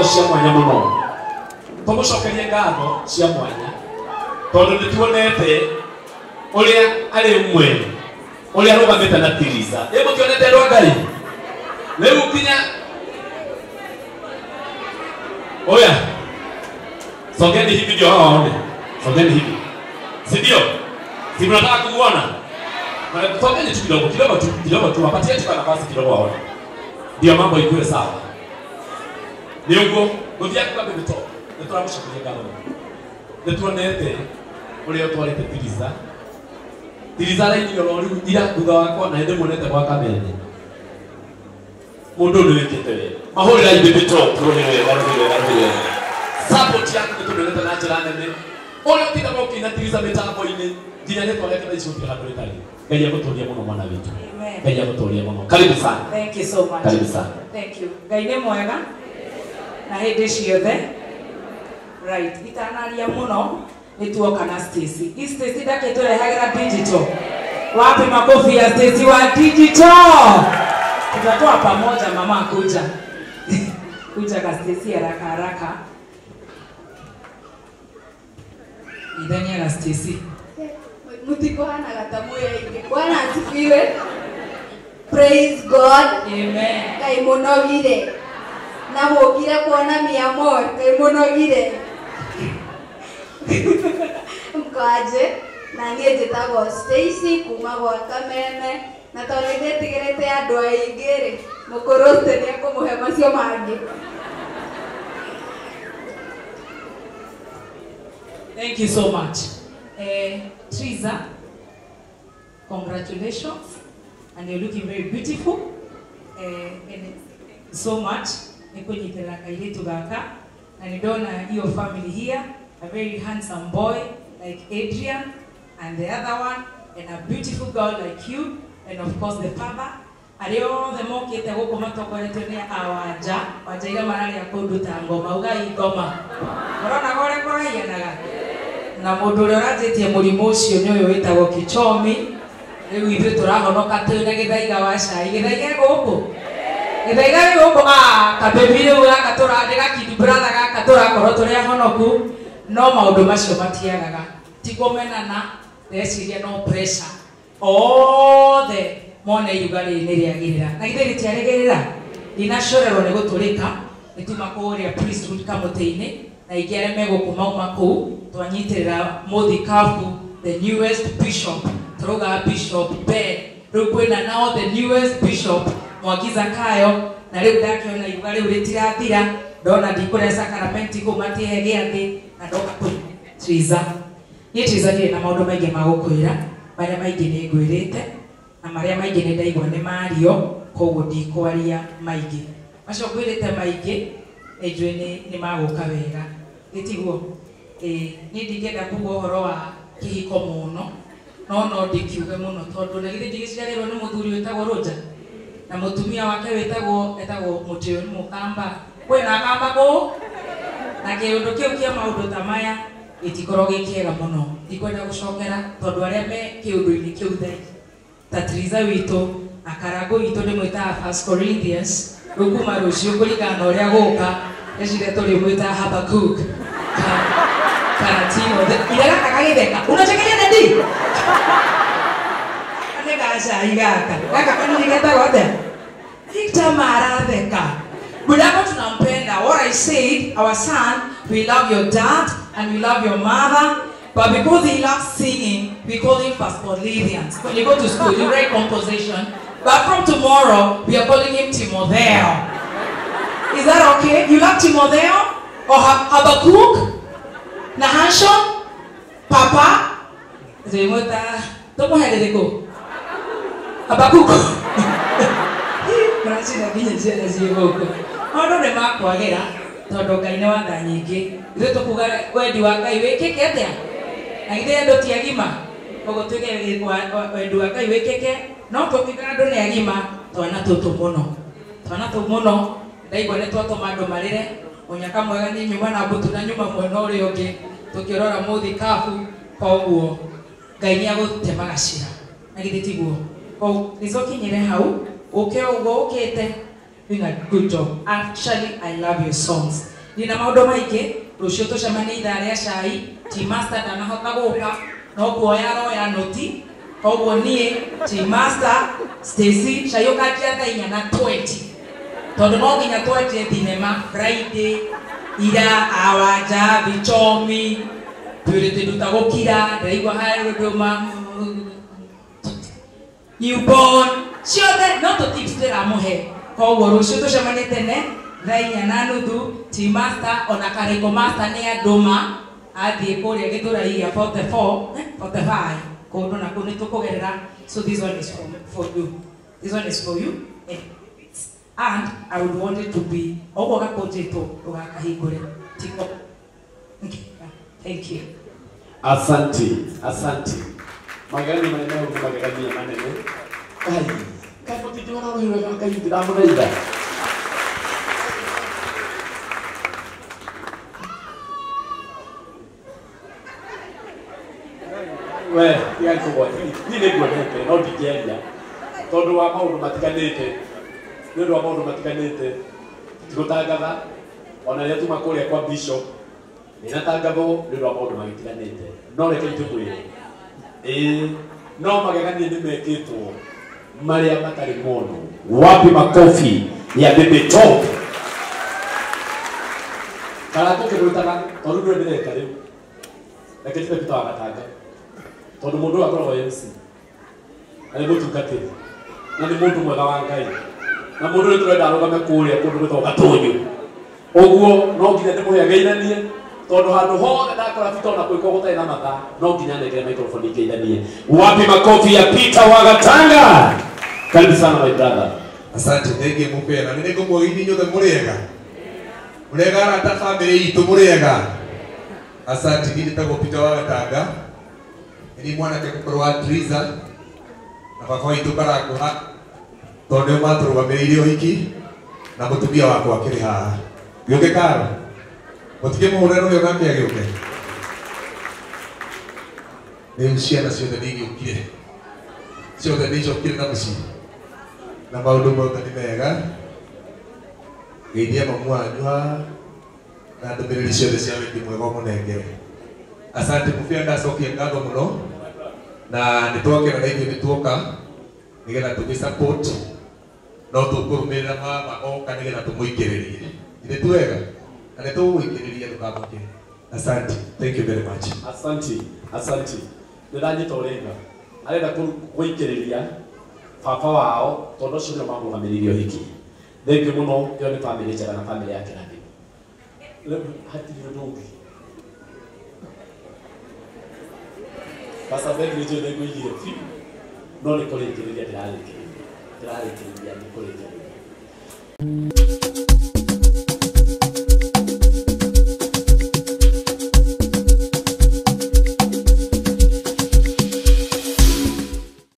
cia mwanya muno tumucokerie ngatho cia mwanya tondu nituonete uria ari mwe uria rugamite na Tiriza mutionete rwa Ngai riu kinya oya sogeni hivi ndio hawa waone sogeni hivi si ndio si mnataka kumuona sogeni tu kidogo tu wapatie tu nafasi kidogo waone ndio mambo ikuwe sawa ni ugo guthia kwa bibito nituramushakiria ngatho nituonete uria twarite Tiriza raini yoro riu ira thutha wakwa na ndi muonete gwa kamene mundu ni wikite we mahurira ibibito tuonere warugire support yako nituonete na njira nene uria kitaba ukina Tiriza mitambo-ini nginya nitwareke na icuti handu ritari Ngai aguturia muno mwana witu Ngai aguturia muno karibu sana thank you so much karibu sana thank you Ngai ni mwega na hindi ciothe right itanaria muno nituoka na Stacy Stacy ndake turehagira digital wapi makofi ya Stacy wa digital tutatoa pamoja mama kuja kuja ka Stacy haraka haraka idani ya Stacy mutiko hana gatamu ya inge Bwana asifiwe praise God amen Ngai munogire na mugire kuona mia moja Ngai munogire mkaje na niĩ njĩtagwo Stacy kuma gwa Kameme na tondũ nĩndĩtigĩrĩte andũ aingĩ rĩ mũkũrũ nĩ ekũmũhe macio mangĩ. Thank you so much. Tiriza, congratulations and you're looking very beautiful. And so much nikunyitira kairitu gaka na nidona your family here, a very handsome boy like Adrian and the other one and a beautiful girl like you and of course the father. Ario the mokete guko matokoretwe ni awaja wajaira marari akunduta ngoma ugai ngoma urona gore kuraianaga na mundu uria rajitie murimu ucio ni uyu witagwo Kichomi riu ithu turahonoka twina githaiga wa cai githaiga guku githaiga guku kabebire uga turandika kid brother gaka turakorwo turi ahonoku no maundu macio matiagaga tikomenana reciria no pressure othe mona igari ni riagirira na githiri tiarigirira dinashorero ni guturika nituma kuria priesthood kamuteini na igere mego kumauma ku twanyitirira Muthikabu the newest bishop Troga Bishop Ben rukwena now the newest bishop Mwagiza Kayo na riu ndakiona igari uritirathira ndona ndikuria sakramenti kumatie giathi na ndoka ku Tiriza Tiriza ni na maundu maingi magukwira maria maingi ni ngwirite na maria maingi ni ndaigwa ni mario koguo ndikwaria maingi macio ngwirite maingi ejwe ni maguka wega gitiguo ni ndingenda kuga uhoro wa kihiko muno no ndikiuge muno tondu na githi ndigiciarirwo ni muthuri wetagwo Roja na mutumia wake wetagwo mutio ni mukamba kwena kamba ko na kiundu kiu kia maundu ta maya itikoro gikiega muno ndikwenda gucokera tondu aria me kiundu-ini kiu thai ta Tiriza witu akarago itu ni mwita 1 Corinthians rukuma rucio kuringana uria guka ecire turi mwita Habakkuk Karatino iraga kakagitheka unachekelea nadi anega shaigaka kaka kani ngeta wote Victor Maratheka budako tunampenda what I said our son we love your dad and we love your mother but because he loves singing we call him Pastor Lydians when you go to school you write composition but from tomorrow we are calling him Timotheo. Is that okay? You love Timotheo or Habakkuk? Nahashon? Papa? Zemota? Tomo hedeko. Habakkuk. Mrachi na binya jana ziyoko. Ondo ne makwagera tondu Ngai ni watha nyingi. Ithu tukuga wendi wa Ngai wikike atia? Na ithe ndo ti agima. Koguo tuge wendi wa Ngai wikike no tukiga ndo ni agima twana tutu muno. Ndaigwa ni twatuma andu marire munyaka mwega ni nyuma na mbutu na nyuma mwena uri ungi tukirora Muthikabu koguo Ngai ni agutemaga cira na githitiguo ko rizokinyire hau uke ugo ukite doing a good job. Actually I love your songs ndina maundu maingi rucio tucemanie ithaa ria cai ti master ndanahota guka no kuoya roya noti koguo nie ti master Stacy cai ukanjia thaa 4:20 tondu no nginya twenje thinema Friday ira awanja bichomi purity tutagukira ndaigua hayo nduma newborn ciothe no tu tips ndiramuhe koguo rucio tucemanie tene thaa 4:30 ti master ona kariko master ni anduma athie kuria githura ia 45 kundu na kuni tukugerera. So this one is for you, this one is for you, and I would want it to be ogoga kojeto ugakahingure tiko. Thank you. Asante magani maneno magani maneno kai potijua na wewe kai ndiramunaida we ya kuwa ni nego nete no digeria tondu wa maundu matikanite ndu wa maundu matikanite tigutangatha ona ria tuma kuria kwa bishop ninatangatho ndu wa maundu magitikanite no reke itugwire no magegania ni mekitwo maria matari mono. Wapi makofi ya bebe top kala tukirutaga tondu ndu ndireka riu reke tupita wagatanga tondu mundu akoragwo MC ari mutungatiri na ni mundu mwega wa Ngai na mundu ni turenda arugame kuria kundu gwitagwo Gatunyu uguo no nginya ndimuheageithanie tondu handu hothe ndakora Peter na kuiko gutari na matha no nginya ndekere microphone ngeithanie. Wapi makofi ya Peter wa Gatanga? Karibu sana my brother. Asante thenge mupera ni nego moini nyothe muriega murega ata family itu muriega. Asante ni tago Peter wa Gatanga ni mwana ke kukorwa Triza na baba witu Barakuha tondu maturugamiire uhiki na mutumia wakwa akiri haha gioke karo mutige muhurero yo nake agioke ni ciana ciothe ni giukire ciothe ni ciokire na muci na maundu mothe ni mega geithia mamu wanyu haha na ndumiriri ciothe cia wendi mwega munengere. Asante mufia ndacokia ngatho muno na nitwokera na ithuĩ nĩtuoka nĩgetha tũgĩ support no tũkũrũmĩrĩra mama oka nĩgetha tũmũingĩrĩrie nĩ twega na nĩtũgũingĩrĩria ndũkamũke. Asante, thank you very much. Asante ndĩranyita ũrĩga arenda kũingĩrĩria baba wao tondũ ũcio nĩo mamũrũgamĩrĩire ũhiki. Thank you mũno, yo nĩ family njega na family yake na thĩ hatirĩ ũndũ ũngĩ. Pasa begi nicho nego yire fi no ni kole kile ya dalali kile ni kole kile